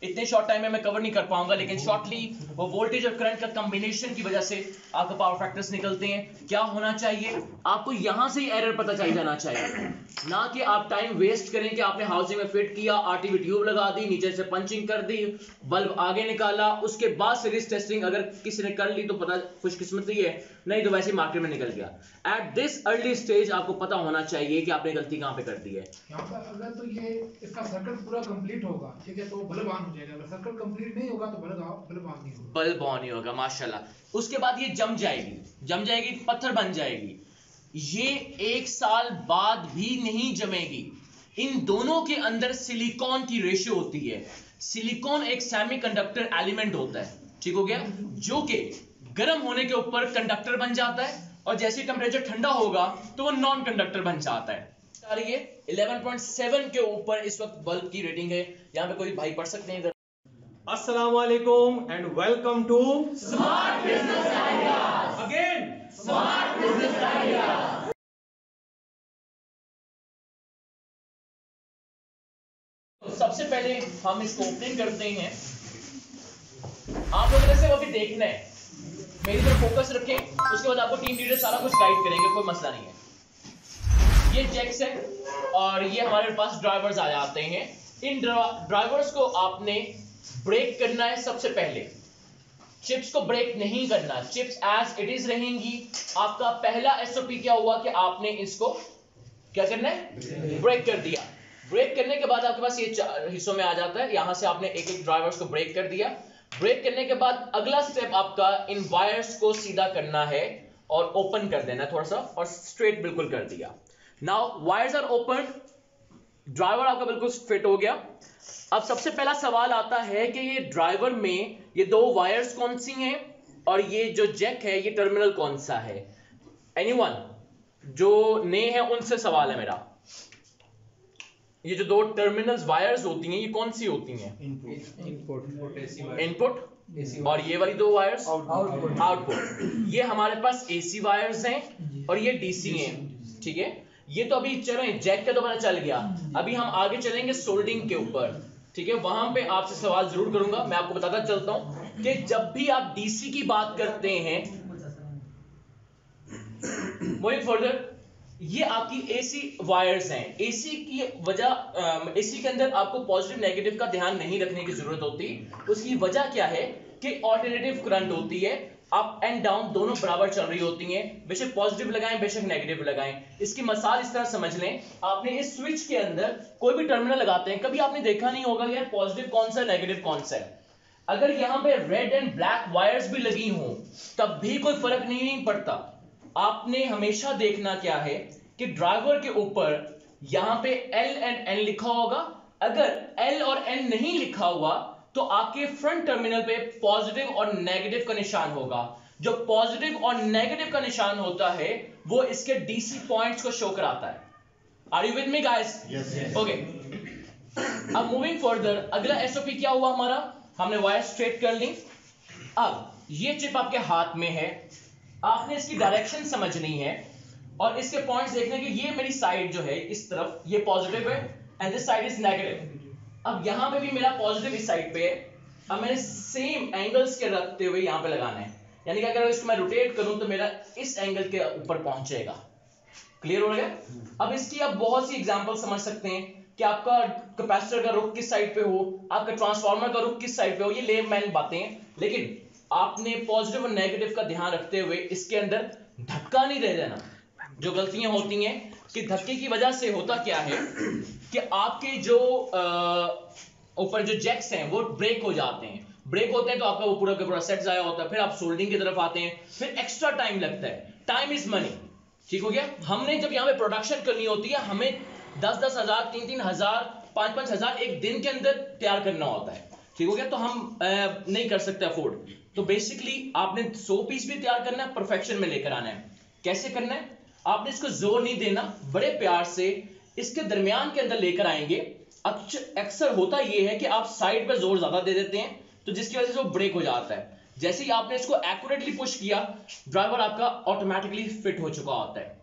इतने short time में मैं कवर नहीं कर पाऊंगा, लेकिन शॉर्टली वो वोल्टेज और करंट का कॉम्बिनेशन की वजह से आपको पावर फैक्टर्स निकलते हैं। क्या होना चाहिए, आपको यहां से ही एरर पता चल जाना चाहिए, ना कि आप टाइम वेस्ट करें कि आपने हाउसिंग में फिट किया, आरटीवी ट्यूब लगा दी, नीचे से पंचिंग कर दी, बल्ब आगे निकाला, उसके बाद सीरीज टेस्टिंग अगर किसी ने कर ली तो पता खुशकिस्मती है, नहीं तो वैसे मार्केट में निकल गया। एट दिस अर्ली स्टेज आपको पता होना चाहिए कि आपने गलती कहां पे कर दी है। यहाँ पर अगर तो ये इसका सर्कल पूरा कंप्लीट होगा, ठीक है, तो बल्ब ऑन हो जाएगा। अगर सर्कल कंप्लीट नहीं होगा तो बल्ब ऑन नहीं होगा। बल्ब ऑन नहीं होगा, माशाल्लाह। उसके बाद ये जम जाएगी, पत्थर बन जाएगी। ये 1 साल बाद भी नहीं जमेगी। इन दोनों के अंदर सिलिकॉन की रेशियो होती है। सिलिकॉन एक सेमीकंडक्टर एलिमेंट होता है, ठीक हो गया, जो कि गर्म होने के ऊपर कंडक्टर बन जाता है और जैसे टेम्परेचर ठंडा होगा तो वो नॉन कंडक्टर बन जाता है। आ रही है 11.7 के ऊपर इस वक्त बल्ब की रेटिंग है। यहां पे कोई भाई पढ़ सकते हैं इधर। Assalamualaikum and welcome to smart business ideas. again smart business ideas. तो सबसे पहले हम इसको ओपनिंग करते हैं। आप लोगों ने सिर्फ अभी देखना है, मेरी तरफ फोकस रखें, उसके बाद आपको टीम लीडर सारा कुछ गाइड करेंगे, कोई मसला नहीं है। ये जैक्स है और ये हमारे पास ड्राइवर्स आ जाते हैं। इन ड्राइवर्स को आपने ब्रेक करना है। सबसे पहले चिप्स को ब्रेक नहीं करना, चिप्स एज इट इज रहेंगी। आपका पहला एसओपी क्या हुआ कि आपने इसको क्या करना है, ब्रेक कर दिया। ब्रेक करने के बाद आपके पास ये 4 हिस्सों में आ जाता है। यहां से आपने एक एक ड्राइवर्स को ब्रेक कर दिया। ब्रेक करने के बाद अगला स्टेप आपका इन वायर्स को सीधा करना है और ओपन कर देना है थोड़ा सा, और स्ट्रेट बिल्कुल कर दिया। Now wires are open, driver आपका बिल्कुल फिट हो गया। अब सबसे पहला सवाल आता है कि ये ड्राइवर में ये 2 वायर्स कौन सी हैं और ये जो जैक है ये टर्मिनल कौन सा है। एनीवन जो नए हैं उनसे सवाल है मेरा, ये जो 2 टर्मिनल्स वायर्स होती हैं ये कौन सी होती हैं? इनपुट और ये वाली 2 वायर्स आउटपुट। ये हमारे पास एसी वायर्स हैं और ये डीसी हैं, ठीक है। ये तो अभी चलो जैक का तो पता चल गया। अभी हम आगे चलेंगे सोल्डरिंग के ऊपर, ठीक है। वहां पे आपसे सवाल जरूर करूंगा। मैं आपको बताता चलता हूं कि जब भी आप डीसी की बात करते हैं, मूविंग फर्दर, ये आपकी एसी वायर्स हैं। एसी की वजह, एसी के अंदर आपको पॉजिटिव नेगेटिव का ध्यान नहीं रखने की जरूरत होती। उसकी वजह क्या है कि ऑल्टरनेटिव करंट होती है, अप एंड डाउन दोनों बराबर चल रही होती हैं। बेशक पॉजिटिव लगाएं बेशक नेगेटिव लगाएं। इसकी मिसाल इस तरह समझ लें, आपने इस स्विच के अंदर कोई भी टर्मिनल लगाते हैं, कभी आपने देखा नहीं होगा यार पॉजिटिव कौन सा नेगेटिव कौन सा है। अगर यहां पे रेड एंड ब्लैक वायर्स भी लगी हों तब भी कोई फर्क नहीं पड़ता। आपने हमेशा देखना क्या है कि ड्राइवर के ऊपर यहां पे एल एंड एन लिखा होगा। अगर एल और एन नहीं लिखा हुआ तो आपके फ्रंट टर्मिनल पे पॉजिटिव और नेगेटिव का निशान होगा। जो पॉजिटिव और नेगेटिव का निशान होता है वो इसके डीसी पॉइंट्स को शो कराता है। Are you with me guys? Okay, अब मूविंग फर्दर, अगला एसओपी क्या हुआ हमारा, हमने वायर स्ट्रेट कर ली। अब ये चिप आपके हाथ में है, आपने इसकी डायरेक्शन समझनी है और इसके पॉइंट्स देखने के। ये मेरी साइड जो है इस तरफ ये पॉजिटिव है and this side is negative. अब यहां पे भी मेरा पॉजिटिव इस साइड पे है। अब मैंने सेम एंगल्स के रखते हुए यहां पे लगाना है, यानी कि अगर इसको मैं रोटेट करूं तो मेरा इस एंगल के ऊपर पहुंचेगा। क्लियर हो गया? अब इसकी आप बहुत सी एग्जांपल समझ सकते हैं कि आपका कैपेसिटर का रुख किस साइड पे हो, आपका ट्रांसफार्मर का रुख किस साइड पे हो। ये लेमैन बातें हैं, लेकिन आपने पॉजिटिव और नेगेटिव का ध्यान रखते हुए इसके अंदर धक्का नहीं दे देना। जो गलतियां होती हैं कि धक्के की वजह से होता क्या है कि आपके जो ऊपर जो जैक्स हैं वो ब्रेक हो जाते हैं। ब्रेक होते हैं तो आपका वो पूरा का पूरा सेट जाया होता है। फिर आप सोल्डरिंग की तरफ आते हैं, फिर एक्स्ट्रा टाइम लगता है। टाइम इज मनी, ठीक हो गया। हमने जब यहाँ पे प्रोडक्शन करनी होती है, हमें 10-10 हजार 3-3 हजार 5-5 हजार एक दिन के अंदर तैयार करना होता है, ठीक हो गया। तो हम नहीं कर सकते अफोर्ड। तो बेसिकली आपने 100 पीस भी तैयार करना है, परफेक्शन में लेकर आना है। कैसे करना है, आपने इसको जोर नहीं देना, बड़े प्यार से इसके दरमियान के अंदर लेकर आएंगे। अक्सर होता यह है कि आप साइड पे जोर ज्यादा दे देते हैं तो जिसकी वजह से वो ब्रेक हो जाता है। जैसे ही आपने इसको एक्यूरेटली पुश किया, ड्राइवर आपका ऑटोमेटिकली फिट हो चुका होता है।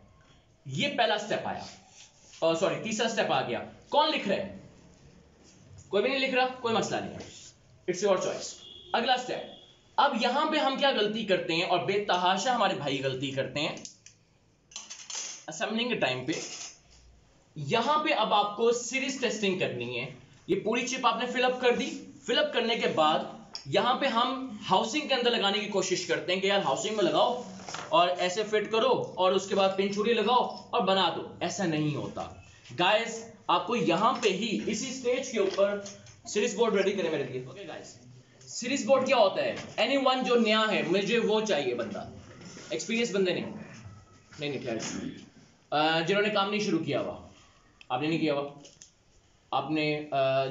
ये पहला स्टेप आया, सॉरी तीसरा स्टेप आ गया। कौन लिख रहा है? कोई भी नहीं लिख रहा, कोई मसला नहीं है। It's your choice. अगला स्टेप, अब यहां पे हम क्या गलती करते हैं और बेतहाशा हमारे भाई गलती करते हैं असेंबलिंग के टाइम पे। यहां पे अब आपको सीरीज टेस्टिंग करनी है। ये पूरी चिप आपने फिलअप कर दी। फिलअप करने के बाद यहां पे हम हाउसिंग के अंदर लगाने की कोशिश करते हैं कि यार हाउसिंग में लगाओ और ऐसे फिट करो और उसके बाद पिन छुरी लगाओ और बना दो। ऐसा नहीं होता गाइस, आपको यहां पे ही इसी स्टेज के ऊपर सीरीज बोर्ड रेडी करें मेरे लिए। ओके गाइस, सीरीज बोर्ड क्या होता है? एनीवन जो नया है, मुझे वो चाहिए बंदा, एक्सपीरियंस बंदे नहीं ठहर, जिन्होंने काम नहीं शुरू किया हुआ। आपने नहीं किया हुआ? आपने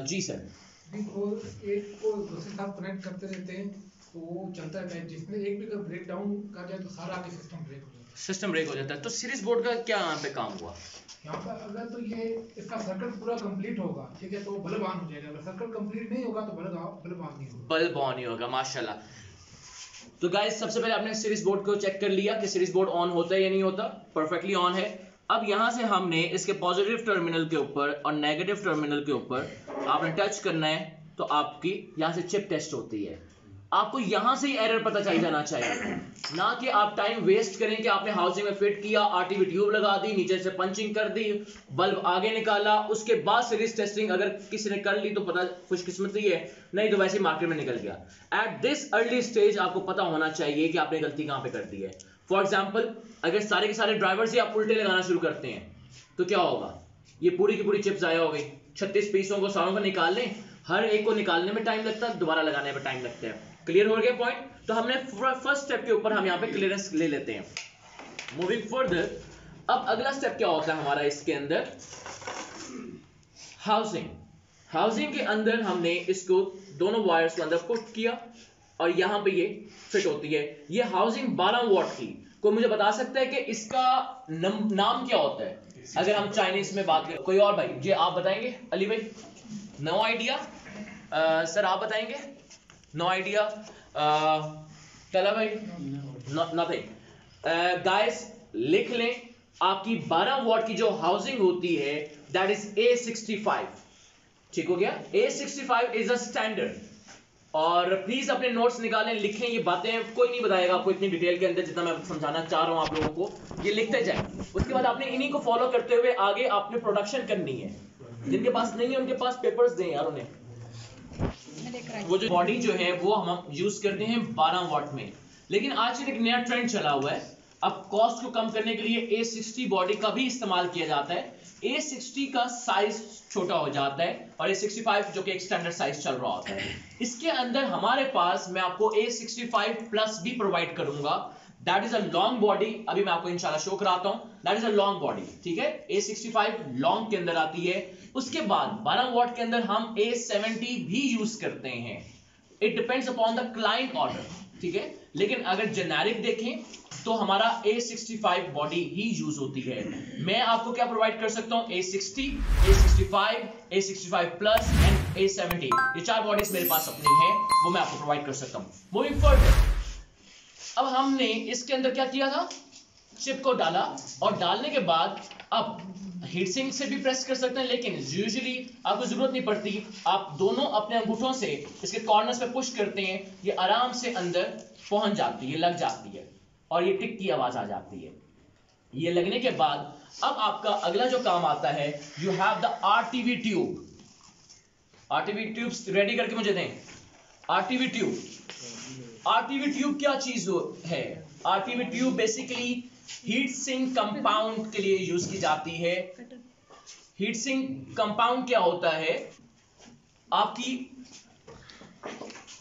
जी सर वो एक को दूसरे साथ कनेक्ट करते रहते हैं तो वो चलता रहता है। जिसमें एक भी अगर ब्रेक डाउन कर जाए तो सारा आगे सिस्टम ब्रेक हो जाता है। सिस्टम ब्रेक हो जाता है। तो सीरीज बोर्ड का क्या यहाँ पे काम हुआ? यहाँ पर अगर तो ये इसका सर्किट पूरा कंप्लीट होगा, ठीक है, तो बल्ब ऑन हो जाएगा। अगर सर्किट कंप्लीट नहीं होगा तो बल्ब ऑन नहीं होगा। बल्ब ऑन नहीं होगा। माशाल्लाह। तो गाइस, सबसे पहले आपने सीरीज बोर्ड को चेक कर लिया कि सीरीज बोर्ड ऑन होता है या नहीं होता। परफेक्टली ऑन है। अब यहां से हमने इसके पॉजिटिव टर्मिनल के ऊपर और नेगेटिव टर्मिनल के ऊपर आपने टच करना है तो आपकी यहां से चिप टेस्ट होती है। आपको यहां से ही एरर पता चल जाना चाहिए, ना कि आप टाइम वेस्ट करें कि आपने हाउसिंग में फिट किया, आरटीवी ट्यूब लगा दी, नीचे से पंचिंग कर दी, बल्ब आगे निकाला, उसके बाद सीरीज टेस्टिंग अगर किसी ने कर ली तो पता खुशकिस्मती है, नहीं तो वैसे ही मार्केट में निकल गया। एट दिस अर्ली स्टेज आपको पता होना चाहिए कि आपने गलती कहां पे कर दी है। फॉर एग्जाम्पल, अगर सारे के सारे ड्राइवर्स ही आप उल्टे लगाना शुरू करते हैं तो क्या होगा? ये पूरी की पूरी चिप जाया हो गई। 36 पीसों को सारों को निकाल लें, हर एक को निकालने में टाइम लगता है, दोबारा लगाने में टाइम लगता है। क्लियर हो गया पॉइंट? तो हमने फर्स्ट स्टेप के ऊपर हम यहाँ पे क्लियरेंस ले लेते हैं। मूविंग फर्दर, अब अगला स्टेप क्या होता है हमारा इसके अंदर? हाउसिंग। हाउसिंग के अंदर हमने इसको दोनों वायर्स को अंदर पुट किया और यहां पे ये फिट होती है। ये हाउसिंग 12 वॉट की। कोई मुझे बता सकता है कि इसका नाम क्या होता है अगर हम चाइनीज में बात करें? कोई और भाई जी आप बताएंगे? अली भाई? No idea. सर आप बताएंगे? No idea. कला भाई? नथिंग। गाइस लिख लें, आपकी 12 वॉट की जो हाउसिंग होती है दैट इज A65। ठीक हो गया? A65 is a standard. और प्लीज अपने नोट्स निकालें, लिखें। ये बातें कोई नहीं बताएगा आपको इतनी डिटेल के अंदर जितना मैं समझाना चाह रहा हूं आप लोगों को। ये लिखते जाए, उसके बाद आपने इन्हीं को फॉलो करते हुए आगे आपने प्रोडक्शन करनी है। जिनके पास नहीं है उनके पास पेपर्स दें यार उन्हें। वो जो बॉडी जो है वो हम यूज करते हैं 12 वॉट में, लेकिन आजकल एक नया ट्रेंड चला हुआ है। अब कॉस्ट को कम करने के लिए A60 बॉडी का भी इस्तेमाल किया जाता है। A60 का साइज छोटा हो जाता है और A65 जो कि एक स्टैंडर्ड साइज चल रहा होता है। इसके अंदर हमारे पास मैं आपको A65 प्लस भी प्रोवाइड करूंगा। That is a long body. अभी मैं आपको इंशाल्लाह शो कराता हूं। That is a long body, ठीक है? A65 लॉन्ग के अंदर आती है। उसके बाद 12 वॉट के अंदर हम A70 भी यूज करते हैं। It depends upon the client order, ठीक है? लेकिन अगर जेनेरिक देखें तो हमारा A65 बॉडी ही यूज होती है। मैं आपको क्या प्रोवाइड कर सकता हूं? A60, A65, A65 plus and A70। ये 4 बॉडीज मेरे पास अपनी हैं, वो मैं आपको प्रोवाइड कर सकता हूं। मूविंग फॉरवर्ड, अब हमने इसके अंदर क्या किया था? चिप को डाला और डालने के बाद अब हीट सिंक से भी प्रेस कर सकते हैं, लेकिन यूजुअली आपको जरूरत नहीं पड़ती। आप दोनों अपने अंगूठों से इसके कॉर्नर्स पे पुश करते हैं, ये आराम से अंदर पहुंच जाती है, लग जाती है और ये टिक की आवाज आ जाती है। ये लगने के बाद अब आपका अगला जो काम आता है, you have the RTV tube. RTV tubes ready करके मुझे दें। RTV tube. आरटीवी ट्यूब क्या चीज है? RTV tube basically heat sink compound के लिए यूज की जाती है। हीट सिंक कंपाउंड क्या होता है? आपकी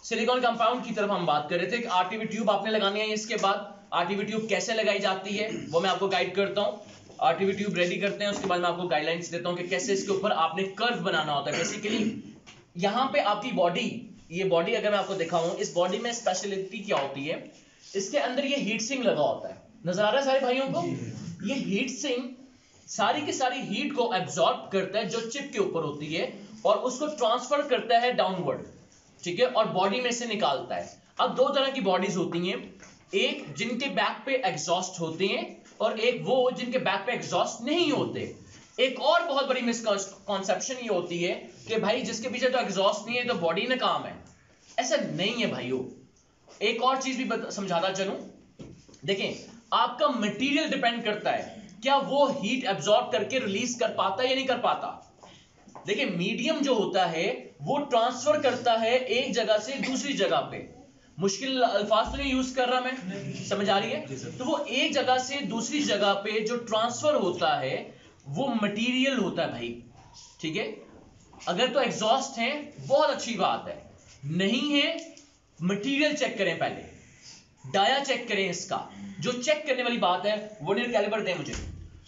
सिलिकॉन कंपाउंड की तरफ हम बात कर रहे थे कि आरटीवी ट्यूब आपने लगानी है। इसके बाद आरटीवी ट्यूब कैसे लगाई जाती है वो मैं आपको गाइड करता हूं। आरटीवी ट्यूब रेडी करते हैं, उसके बाद मैं आपको गाइडलाइंस देता हूं कि कैसे इसके ऊपर आपने कर्व बनाना होता है। बेसिकली यहां पे आपकी बॉडी, ये बॉडी अगर मैं आपको दिखाऊं, इस बॉडी में स्पेशलिटी क्या होती है? इसके अंदर ये हीट सिंक लगा होता है। नजर आ रहा है सारे भाइयों को? ये हीट सिंक सारी की सारी हीट को एब्जॉर्ब करता है जो चिप के ऊपर होती है और उसको ट्रांसफर करता है डाउनवर्ड, ठीक है? और बॉडी में से निकालता है। अब दो तरह की बॉडीज होती हैं, एक जिनके बैक पे एग्जॉस्ट होते हैं और एक वो जिनके बैक पे एग्जॉस्ट नहीं होते। एक और बहुत बड़ी मिसकंसेप्शन ये होती है कि भाई जिसके पीछे तो एग्जॉस्ट नहीं है तो बॉडी ना काम है। ऐसा नहीं है भाइयों। एक और चीज भी समझाता चलूं, देखें आपका मटेरियल डिपेंड करता है क्या वो हीट एब्जॉर्ब करके रिलीज कर पाता है या नहीं कर पाता। देखिए मीडियम जो होता है वो ट्रांसफर करता है एक जगह से दूसरी जगह पे। मुश्किल अल्फाज तो नहीं यूज कर रहा मैं, समझ आ रही है? तो वो एक जगह से दूसरी जगह पे जो ट्रांसफर होता है वो मटेरियल होता है भाई, ठीक है। अगर तो एग्जॉस्ट है बहुत अच्छी बात है, नहीं है मटेरियल चेक करें, पहले डाया चेक करें। इसका जो चेक करने वाली बात है वर्नियर कैलिपर दें मुझे,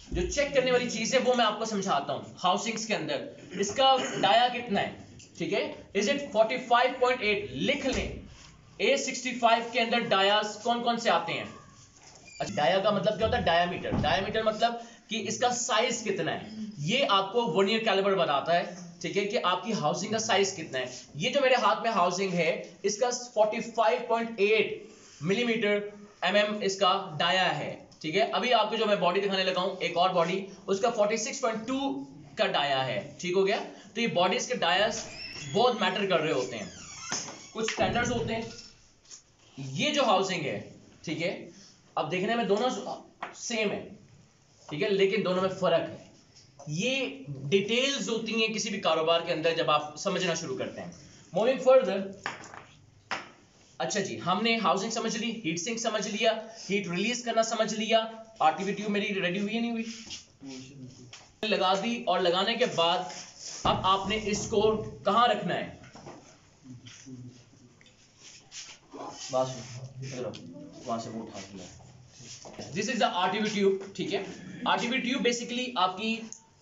जो चेक करने वाली चीज है वो मैं आपको समझाता हूं। हाउसिंग्स के अंदर इसका डाया कितना है, ठीक है, इज इट 45.8 लिख लें। A65 के अंदर डायास कौन कौन से आते हैं? अच्छा, डाया का मतलब क्या होता है? डायामीटर। डायामीटर मतलब कि इसका साइज कितना है, ये आपको वर्नियर कैलिपर बताता है, ठीक है, कि आपकी हाउसिंग का साइज कितना है। ये जो मेरे हाथ में हाउसिंग है इसका 45.8 मिलीमीटर mm इसका डाया है, ठीक है। अभी आपको जो मैं बॉडी दिखाने लगा हूं एक और बॉडी, उसका 46.2 का डाया है, ठीक हो गया। तो ये बॉडीज के डायास बहुत मैटर कर रहे होते हैं, कुछ स्टैंडर्ड्स होते हैं। ये जो हाउसिंग है, ठीक है, अब देखने में दोनों सेम है, ठीक है, लेकिन दोनों में फर्क है। ये डिटेल्स होती हैं किसी भी कारोबार के अंदर जब आप समझना शुरू करते हैं। मूविंग फर्दर, अच्छा जी, हमने हाउसिंग समझ ली, हीट सिंक समझ लिया, हीट रिलीज करना समझ लिया। आरटीवी ट्यूब मेरी रेडी हुई है नहीं हुई? लगा दी, और लगाने के बाद अब आपने इसको कहां रखना है? वहां से वो उठा लिया। This is the RTV tube, ठीक है। आरटीवी ट्यूब बेसिकली आपकी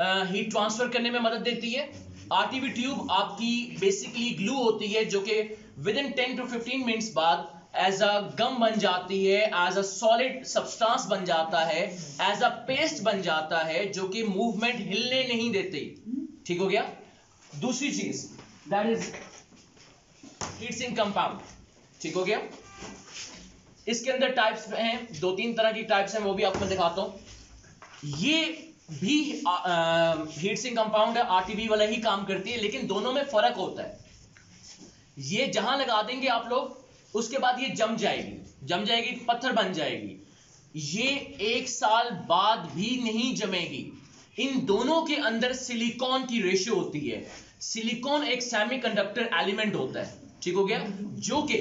हीट ट्रांसफर करने में मदद देती है। आरटीवी ट्यूब आपकी बेसिकली ग्लू होती है जो कि विद इन 10 to 15 मिनट्स बाद एज अ गम बन जाती है, एज अ सॉलिड सब्सटेंस बन जाता है, एज अ पेस्ट बन जाता है जो कि मूवमेंट हिलने नहीं देती, ठीक हो गया। दूसरी चीज that is heat sink compound, ठीक हो गया। इसके अंदर टाइप्स हैं, 2-3 तरह की टाइप्स हैं, वो भी आपको मैं दिखाता हूं। ये भी हीट सिंक कंपाउंड है, आरटीवी वाला ही काम करती है, लेकिन दोनों में फर्क होता है। ये जहां लगा देंगे आप लोग, उसके बाद ये जम जाएगी, पत्थर बन जाएगी। ये 1 साल बाद भी नहीं जमेगी। इन दोनों के अंदर सिलिकॉन की रेशियो होती है। सिलिकॉन एक सेमीकंडक्टर एलिमेंट होता है, ठीक हो गया, जो कि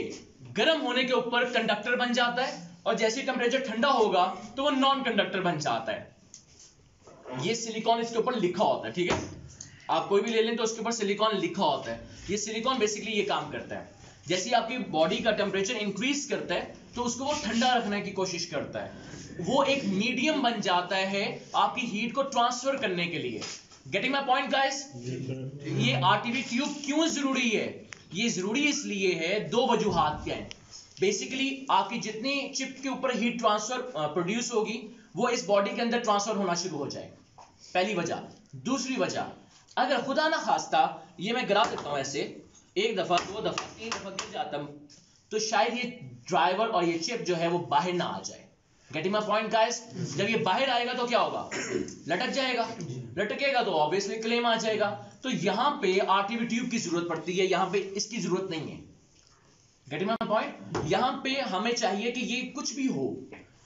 गर्म होने के ऊपर कंडक्टर बन जाता है, और जैसे टेम्परेचर ठंडा होगा तो वो नॉन कंडक्टर बन जाता है। ये सिलिकॉन इसके ऊपर लिखा होता है, ठीक है, आप कोई भी ले लें तो उसके ऊपर सिलिकॉन लिखा होता है। ये सिलिकॉन बेसिकली ये काम करता है, जैसे आपकी बॉडी का टेम्परेचर इंक्रीज करता है तो उसको वो ठंडा रखने की कोशिश करता है। वो एक मीडियम बन जाता है आपकी हीट को ट्रांसफर करने के लिए। Getting my point guys? ये आरटीवी ट्यूब क्यों जरूरी है? ये जरूरी इसलिए है, 2 वजूहात के हैं। बेसिकली आपकी जितनी चिप के ऊपर हीट ट्रांसफर प्रोड्यूस होगी वो इस बॉडी के अंदर ट्रांसफर होना शुरू हो जाएगा, पहली वजह। दूसरी वजह, अगर खुदा ना खास्ता ये मैं गिरा देता हूं ऐसे 1 दफा 2 दफा 3 दफा गिर जाता तो शायद ये ड्राइवर और ये चिप जो है वो बाहर ना आ जाए। Getting my point guys? जब ये बाहर आएगा तो क्या होगा? लटक जाएगा, लटकेगा तो ऑब्वियसली क्लेम आ जाएगा। तो यहां पे आरटीवी ट्यूब की जरूरत पड़ती है, यहां पे इसकी जरूरत नहीं है। Getting my point? यहां पे हमें चाहिए कि ये कुछ भी हो,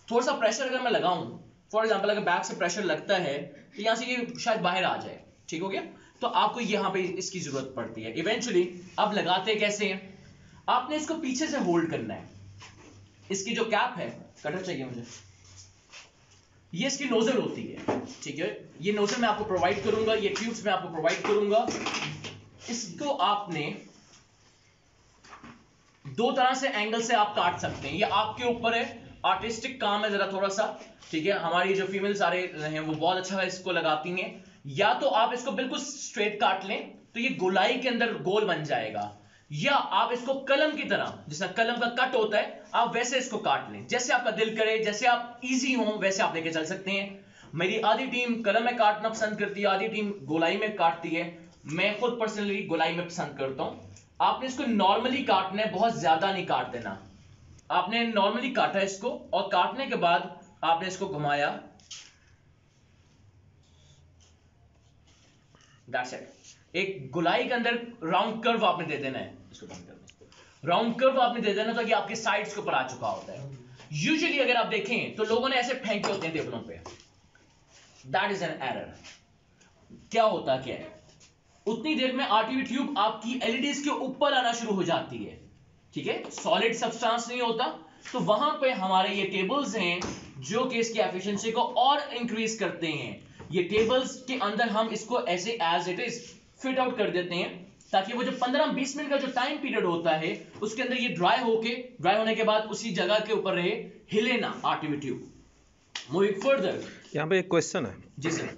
थोड़ा सा प्रेशर अगर मैं लगाऊं, फॉर एग्जांपल अगर बैक से प्रेशर लगता है तो यहां से ये शायद बाहर आ जाए, ठीक हो गया। तो आपको यहां पे इसकी जरूरत पड़ती है इवेंचुअली। अब लगाते कैसे हैं? आपने इसको पीछे से होल्ड करना है। इसकी जो कैप है, कटर चाहिए मुझे, ये इसकी नोजल होती है, ठीक है। ये नोजल मैं आपको प्रोवाइड करूंगा, ये ट्यूब्स मैं आपको प्रोवाइड करूंगा। इसको आपने 2 तरह से एंगल से आप काट सकते हैं, ये आपके ऊपर है, आर्टिस्टिक काम है जरा थोड़ा सा, ठीक है। हमारी जो फीमेल सारे हैं वो बहुत अच्छा है इसको लगाती हैं। या तो आप इसको बिल्कुल स्ट्रेट काट लें तो ये गोलाई के अंदर गोल बन जाएगा, या आप इसको कलम की तरह, जैसा कलम का कट होता है, आप वैसे इसको काट लें, जैसे आपका दिल करे, जैसे आप इजी हो वैसे आप लेके चल सकते हैं। मेरी आधी टीम कलम में काटना पसंद करती है, आधी टीम गोलाई में काटती है। मैं खुद पर्सनली गोलाई में पसंद करता हूं। आपने इसको नॉर्मली काटना है, बहुत ज्यादा नहीं काट देना। आपने नॉर्मली काटा इसको, और काटने के बाद आपने इसको घुमाया, दैट्स इट। एक गोलाई के अंदर राउंड कर्व आपने दे देना है। इसको बंद कर दें। राउंड कर्व आपने दे देना ताकि आपके साइड्स के ऊपर आ चुका होता है। यूजुअली अगर आप देखें तो लोगों ने ऐसे फेंके होते हैं टेबलों पे, दैट इज एन एरर। क्या होता क्या है, उतनी देर में आरटीवी ट्यूब आपकी एलईडीज के ऊपर आना शुरू हो जाती है, ठीक है, सॉलिड सब्सटेंस नहीं होता, तो वहां पे हमारे ये टेबल्स हैं जो कि इसकी एफिशिएंसी को और इंक्रीज करते हैं। ये टेबल्स के अंदर हम इसको ऐसे as it is fit out कर देते हैं ताकि वो जो 15-20 मिनट का जो टाइम पीरियड होता है उसके अंदर ये ड्राई होने के बाद उसी जगह के ऊपर रहे, हिले ना आरटीवी ट्यूब। मूविंग फर्दर, यहाँ पे एक क्वेश्चन है। जी सर।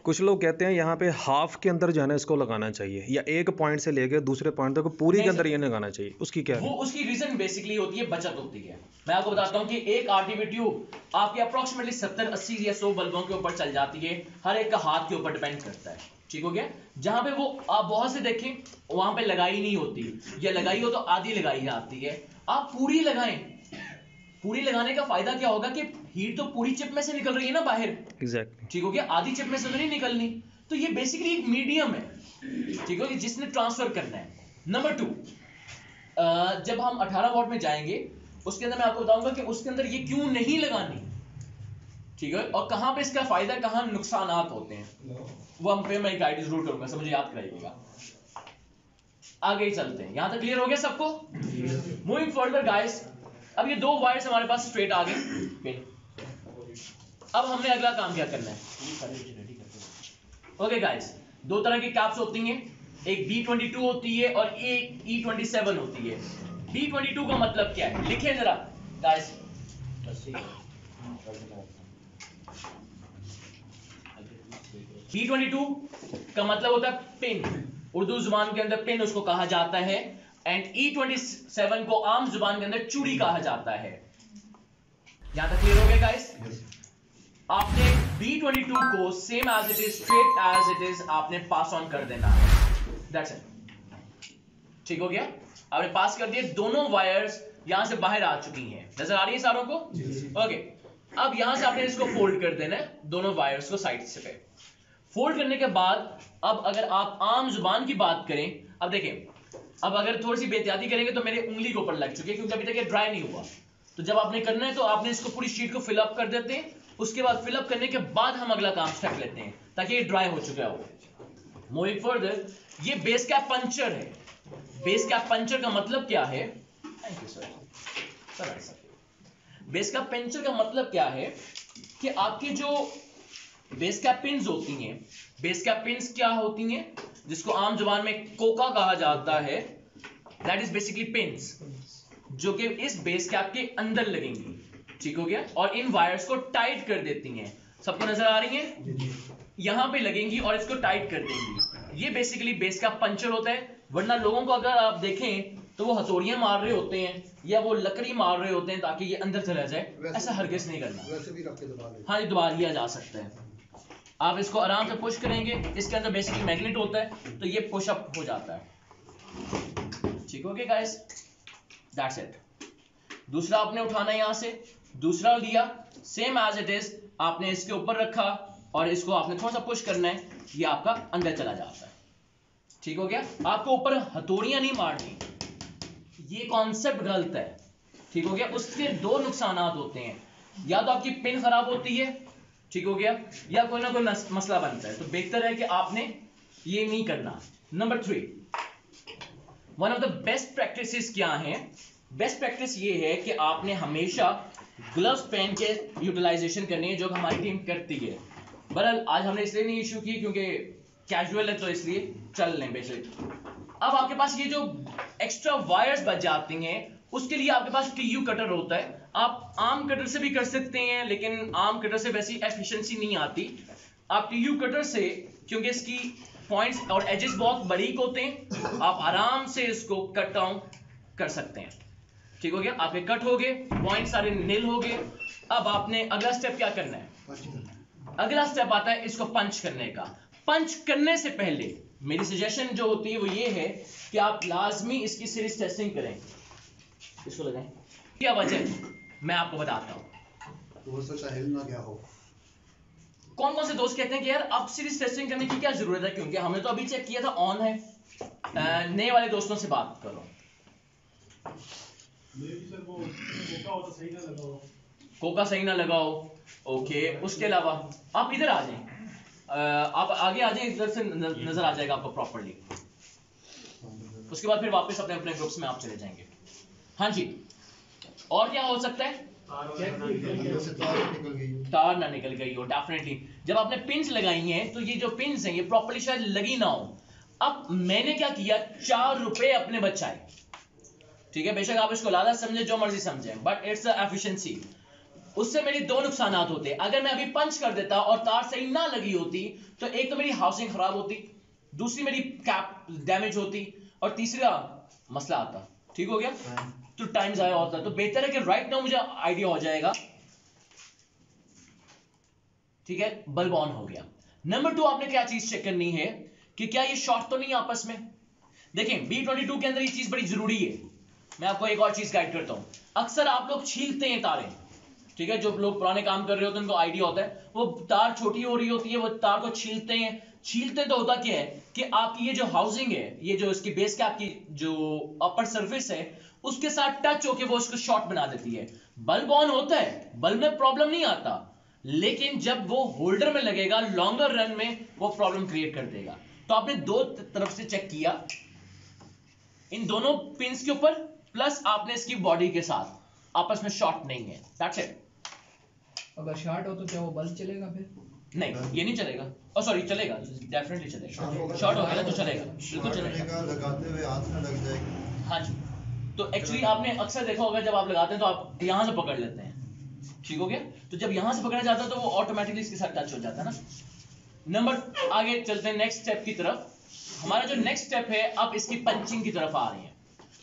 कुछ लोग कहते हैं यहाँ पे हाफ के अंदर जो है ना इसको लगाना चाहिए, या एक पॉइंट से लेके दूसरे पॉइंट तक पूरी के अंदर ये लगाना चाहिए, उसकी क्या है? वो उसकी रीजन बेसिकली होती है बचत होती है। मैं आपको बताता हूँ कि एक आरटीवी ट्यूब आपके अप्रोक्सीमेटली 70-80 या 100 बल्बों के ऊपर चल जाती है, हर एक का हाथ के ऊपर डिपेंड करता है, ठीक हो गया। जहां पे वो आप बहुत से देखें वहां पे लगाई नहीं होती, या लगाई हो तो आधी लगाई जाती है। आप पूरी लगाएं, पूरी लगाने का फायदा क्या होगा कि हीट तो पूरी चिप में से निकल रही है ना बाहर, एग्जैक्टली, ठीक हो गया, आधी चिप में से तो नहीं निकलनी। तो ये बेसिकली एक मीडियम है, ठीक हो गया, जिसने ट्रांसफर करना है। नंबर 2, जब हम 18 वॉट में जाएंगे उसके अंदर मैं आपको बताऊंगा कि उसके अंदर ये क्यों नहीं लगानी, ठीक है, और कहां पे इसका फायदा कहां नुकसानात होते हैं, वो हम पे मैं गाइड जरूर करूंगा, सब मुझे याद कराइएगा। आगे ही चलते हैं, यहां तक क्लियर हो गया सबको? मूविंग फर्दर गाइस, अब ये 2 वायर्स हमारे पास स्ट्रेट आ गए। अब हमने अगला काम क्या करना है? ओके गाइस, 2 तरह की कैप्स होती हैं, एक B22 होती है और एक E27 होती है। B22 का मतलब क्या है, लिखें जरा गाइस। B22 का मतलब होता है पिन, उर्दू जुबान के अंदर पिन उसको कहा जाता है, एंड E27 को आम जुबान के अंदर चूड़ी कहा जाता है। यहां तक क्लियर हो गया गाइस? आपने B22 को same as it is, straight as it is आपने पास ऑन कर देना है, दैट्स इट, ठीक हो गया। आपने पास कर दिए, दोनों वायर्स यहां से बाहर आ चुकी हैं, नजर आ रही है सारों को? ओके, अब यहां से आपने इसको फोल्ड कर देना है, दोनों वायर्स को साइड से पे फोल्ड करने के बाद, अब अगर आप आम जुबान की बात करें, अब देखें, अब अगर थोड़ी सी बेहतियाती करेंगे तो मेरे उंगली के ऊपर लग चुकी है क्योंकि अभी तक ये ड्राई नहीं हुआ। तो जब आपने करना है तो आपने इसको पूरी शीट को फिलअप कर देते हैं, उसके बाद फिलअप करने के बाद हम अगला काम स्टेप लेते हैं ताकि ये ड्राई हो चुका हो। मूविंग फर्दर, ये बेस कैप पंचर है। बेस कैप पंचर का मतलब क्या है? Thank you sir. Base cap puncture का मतलब क्या है कि आपकी जो बेस कैप पिन्स होती हैं, बेस कैप पिन्स क्या होती हैं, जिसको आम जुबान में कोका कहा जाता है, दैट इज बेसिकली पिन्स, जो कि इस बेस कैप के अंदर लगेंगी, ठीक हो गया, और इन वायर्स को टाइट कर देती हैं। सबको नजर आ रही है? यहां पे लगेंगी और इसको टाइट कर देंगी। ये बेसिकली बेस कैप पंचर होता है। वरना लोगों को अगर आप देखें तो वो हथौड़ियां मार रहे होते हैं या वो लकड़ी मार रहे होते हैं ताकि ये अंदर चला जाए, ऐसा हरगिज नहीं करना। वैसे भी रख के दबा लें। हाँ, ये दबा लिया जा सकता है। आप इसको आराम से पुश करेंगे, इसके अंदर बेसिकली मैग्नेट होता है, तो ये पुश अप हो जाता है, ठीक हो गया गाइस, दैट्स इट। दूसरा आपने उठाना है, यहां से दूसरा लिया, सेम एज इट इज आपने इसके ऊपर रखा और इसको आपने थोड़ा सा पुश करना है, ये आपका अंदर चला जाता है, ठीक हो गया। आपको ऊपर हथौड़ियां नहीं मारनी, ये कॉन्सेप्ट गलत है, ठीक हो गया। उसके 2 नुकसानात होते हैं, या तो आपकी पिन खराब होती है, ठीक हो गया, या कोई ना कोई मसला बनता है, तो बेहतर है कि आपने ये नहीं करना। Number 3, one of the best practices क्या है? बेस्ट प्रैक्टिस ये है कि आपने हमेशा ग्लव्स पहन के यूटिलाइजेशन करनी है, जो हमारी टीम करती है। बहरहाल आज हमने इसलिए नहीं इशू की क्योंकि कैजुअल है, तो इसलिए चल लें बेसिक। अब आपके पास ये जो एक्स्ट्रा वायर्स बच जाती हैं, उसके लिए आपके पास TU कटर होता है। आप आम कटर से भी कर सकते हैं, लेकिन आम कटर से वैसी एफिशिएंसी नहीं आती। आप TU कटर से, क्योंकि इसकी पॉइंट्स और एजेस बहुत बारीक होते हैं, आप आराम से इसको कट डाउन कर सकते हैं, ठीक हो गया। आपके कट हो गए, पॉइंट सारे नील हो गए। अब आपने अगला स्टेप क्या करना है? अगला स्टेप आता है इसको पंच करने का। पंच करने से पहले मेरी सजेशन जो होती है वो ये है कि आप लाजमी इसकी सीरीज टेस्टिंग करें। इसको लगाएं, क्या वजह मैं आपको बताता हूं। तो हो सकता है हिल ना गया हो। कौन कौन से दोस्त कहते हैं कि यार अब सीरीज टेस्टिंग करने की क्या जरूरत है, क्योंकि हमने तो अभी चेक किया था ऑन है। नए वाले दोस्तों से बात करो। कोका सही ना लगा हो, ओके। उसके अलावा आप इधर आ जाएं, आप आगे आ जाएं, इधर से नजर आ जाएगा आपको प्रॉपर्ली। उसके बाद फिर वापस अपने अपने ग्रुप्स में आप चले जाएंगे। हाँ जी, और क्या हो सकता है? तार ना निकल गई हो, डेफिनेटली। जब आपने पिंस लगाई हैं तो ये जो पिंस हैं ये प्रॉपर्ली शायद लगी ना हो। अब मैंने क्या किया, 4 रुपए अपने बचाए, ठीक है। बेशक आप इसको लालच समझे, जो मर्जी समझे, बट इट्स एफिशिएंसी। उससे मेरी 2 नुकसानात होते। अगर मैं अभी पंच कर देता और तार सही ना लगी होती तो एक तो मेरी हाउसिंग खराब होती, दूसरी मेरी कैप डैमेज होती, और तीसरा मसला आता। ठीक हो गया? तो टाइम जाया होता। तो बेहतर है कि राइट नाउ मुझे आइडिया हो जाएगा, ठीक है। बल्ब ऑन हो गया। नंबर 2, आपने क्या चीज चेक करनी है कि क्या ये शॉर्ट तो नहीं आपस में। देखें B22 के अंदर ये चीज बड़ी जरूरी है। मैं आपको एक और चीज गाइड करता हूं। अक्सर आप लोग छीलते हैं तारें, ठीक है। जो लोग पुराने काम कर रहे होते हैं उनको आइडिया होता है, वो तार छोटी हो रही होती है, वो तार को छीलते हैं। छीलते तो होता क्या है कि आपकी ये जो हाउसिंग है, ये जो इसकी बेस कैप की जो अपर सरफेस है, उसके साथ टच होकर वो इसको शॉर्ट बना देती है। बल्ब ऑन होता है, बल्ब में प्रॉब्लम नहीं आता, लेकिन जब वो होल्डर में लगेगा लॉन्गर रन में वो प्रॉब्लम क्रिएट कर देगा। तो आपने 2 तरफ से चेक किया, इन दोनों पिंस के ऊपर, प्लस आपने इसकी बॉडी के साथ, आपस में शॉर्ट नहीं है। That's it. अगर शॉर्ट हो तो क्या वो बल्ब चलेगा फिर? नहीं, ये नहीं चलेगा। और सॉरी, चलेगा, डेफिनेटली चलेगा। शॉर्ट हो गया तो चलेगा, बिल्कुल चलेगा। लगाते हुए हाथ में लग जाएगी। हाँ जी। तो एक्चुअली आपने अक्सर देखा होगा, जब आप लगाते हैं तो आप यहां से पकड़ लेते हैं, ठीक हो गया। तो जब यहां से पकड़ा जाता है तो वो ऑटोमेटिकली इसके साथ टच हो जाता है ना। नंबर आगे चलते हैं नेक्स्ट स्टेप की तरफ। हमारा जो नेक्स्ट स्टेप है, अब इसकी पंचिंग की तरफ आ रहे हैं।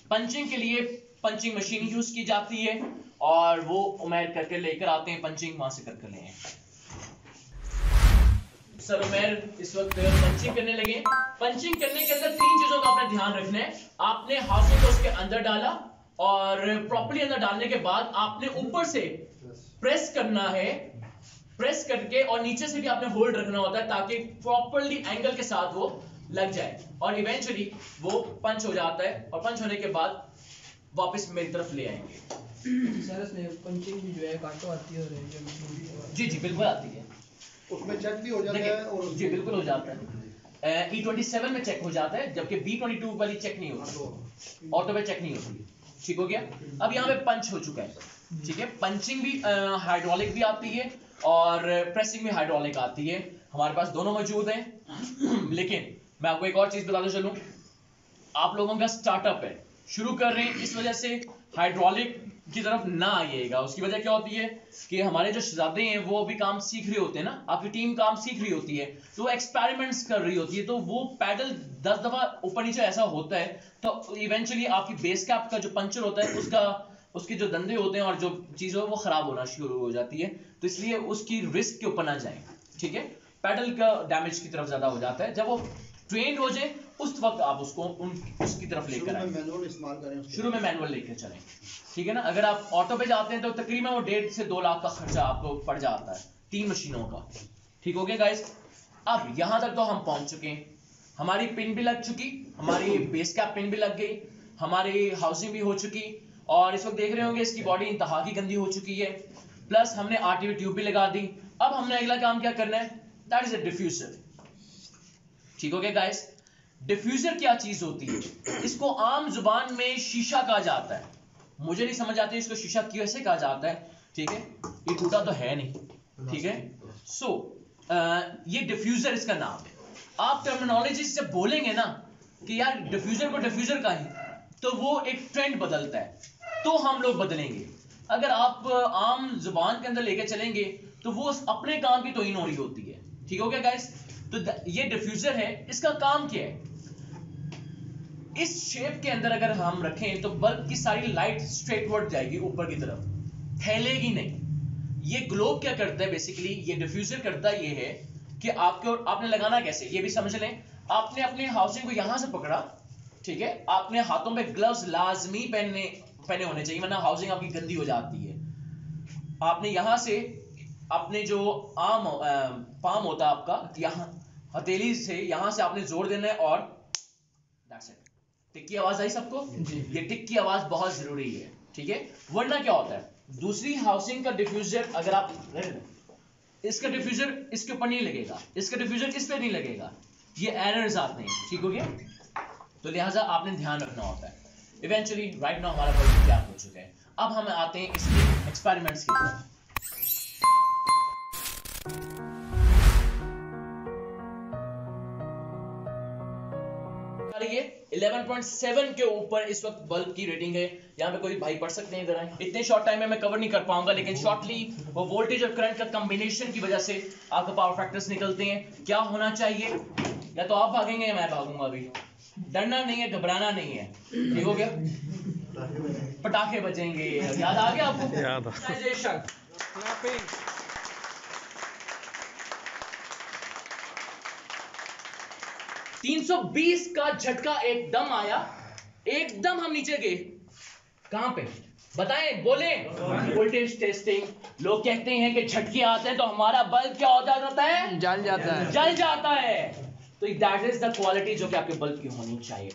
पंचिंग के लिए पंचिंग मशीन यूज की जाती है, और वो उमैर करके लेकर आते हैं पंचिंग, वहां से करके ले आए। सर उमैर इस वक्त पंचिंग करने लगे। पंचिंग करने के अंदर 3 चीजों का आपने ध्यान रखना है। आपने हाथों को उसके अंदर डाला, और प्रॉपर्ली अंदर डालने के बाद आपने ऊपर से प्रेस करना है, प्रेस करके, और नीचे से भी आपने होल्ड रखना होता है ताकि प्रॉपर्ली एंगल के साथ वो लग जाए, और इवेंचुअली वो पंच हो जाता है। और पंच होने के बाद वापस मेरी तरफ ले आएंगे। सर इसमें पंचिंग भी जो है काटो आती है, और जी जी बिल्कुल आती है, उसमें चेक भी हो जाता है, और जी बिल्कुल हो जाता है। E27 में चेक हो जाता है, जबकि B22 वाली चेक नहीं होती, ऑटो पे चेक नहीं होती। ठीक हो गया। अब यहाँ पे पंच हो चुका है, ठीक है। पंचिंग भी हाइड्रोलिक भी आती है, और प्रेसिंग भी हाइड्रोलिक आती है। हमारे पास दोनों मौजूद हैं। लेकिन मैं आपको एक और चीज बताता चलूं, आप लोगों का स्टार्टअप है, शुरू कर रहे हैं, इस वजह से हाइड्रोलिक की तरफ ना आइएगा। उसकी वजह क्या होती है कि हमारे जो शहजादे हैं वो अभी काम सीख रहे होते हैं ना, आपकी टीम काम सीख रही होती है, तो वो एक्सपेरिमेंट्स कर रही होती है, तो वो पैडल 10 दफा ऊपर नीचे ऐसा होता है, तो इवेंचुअली आपकी बेस कैप का जो पंचर होता है, उसके जो दंदे होते हैं और जो चीज हो वो खराब होना शुरू हो जाती है। तो इसलिए उसकी रिस्क के ऊपर ना जाए, ठीक है। पैडल का डैमेज की तरफ ज्यादा हो जाता है। जब वो ट्रेंड हो जाए उस वक्त आप उसको उसकी तरफ लेकर आए, मैनुअल इस्तेमाल करें, शुरू में मैनुअल लेकर चलें, ठीक है ना। अगर आप ऑटो पे जाते हैं तो तकरीबन वो 1.5 से 2 लाख का खर्चा आपको पड़ जाता है 3 मशीनों का। ठीक हो गया गाइस। अब यहां तक तो हम पहुंच चुके हैं, हमारी पिन भी लग चुकी, हमारी बेस कैप पिन भी लग गई, हमारी हाउसिंग भी हो चुकी, और इस वक्त देख रहे होंगे इसकी बॉडी इंतहा की गंदी हो चुकी है, प्लस हमने आरटीवी ट्यूब भी लगा दी। अब हमने अगला काम क्या करना है, दैट इज अ डिफ्यूजर। ठीक हो गया गाइस। डिफ्यूजर क्या चीज होती है, इसको आम जुबान में शीशा कहा जाता है, मुझे नहीं समझ आती इसको शीशा कैसे कहा जाता है, ठीक है। ये टूटा तो है नहीं, ठीक है। सो ये डिफ्यूजर इसका नाम है। आप टर्मिनोलॉजी से बोलेंगे ना कि यार डिफ्यूजर को डिफ्यूजर का ही, तो वो एक ट्रेंड बदलता है, तो हम लोग बदलेंगे। अगर आप आम जुबान के अंदर लेके चलेंगे तो वो अपने काम की तोहीन हो रही होती है। ठीक हो गया गाइस। तो ये डिफ्यूजर है, इसका काम क्या है, इस शेप के अंदर अगर हम रखें तो बल्ब की सारी लाइट स्ट्रेटवर्ड जाएगी ऊपर की तरफ, फैलेगी नहीं। ये ग्लोब क्या करता है बेसिकली, ये डिफ्यूजर करता ये है कि आपने लगाना कैसे ये भी समझ लें। आपने अपने हाउसिंग को यहां से पकड़ा, ठीक है। आपने हाथों में ग्लव्स लाजमी पहने होने चाहिए, वरना हाउसिंग आपकी गंदी हो जाती है। आपने यहां से अपने जो पाम होता है आपका, यहां हथेली से यहां से आपने जोर देना है, और दैट्स इट, टिक की आवाज आई सबको? ये टिक की आवाज बहुत जरूरी है, ठीक है? वरना क्या होता है, दूसरी हाउसिंग का डिफ्यूजर अगर आप, इसका डिफ्यूजर इसके ऊपर नहीं लगेगा, इसका डिफ्यूजर किस पे नहीं लगेगा, ये एरर्स आते हैं, ठीक हो गया? तो लिहाजा आपने ध्यान रखना होता है। इवेंचुअली राइट नाउ हमारा बल्ब तैयार हो चुका है। अब हम आते हैं इसके एक्सपेरिमेंट्स की तरफ। ये 11.7 के ऊपर इस वक्त बल्ब की रेटिंग है। यहाँ पे कोई भाई पढ़ सकते हैं इधर आए। इतने शॉर्ट टाइम में मैं कवर नहीं कर पाऊंगा, लेकिन शॉर्टली वो वोल्टेज और करंट का कॉम्बिनेशन की वजह से आपको पावर फैक्टर्स निकलते हैं। क्या होना चाहिए, या तो आप भागेंगे या मैं भागूंगा। अभी डरना नहीं है, घबराना नहीं है, ठीक हो गया? पटाखे बजेंगे, याद आ गया आपको? याद आ। 320 का झटका एकदम आया, एकदम हम नीचे गए। कहां पे बताएं, बोले? Voltage testing. लोग कहते हैं कि झटके आते हैं तो हमारा बल्ब क्या हो जाता है? जल जाता है। जल जाता है। तो दैट इज द क्वालिटी जो कि आपके बल्ब की होनी चाहिए।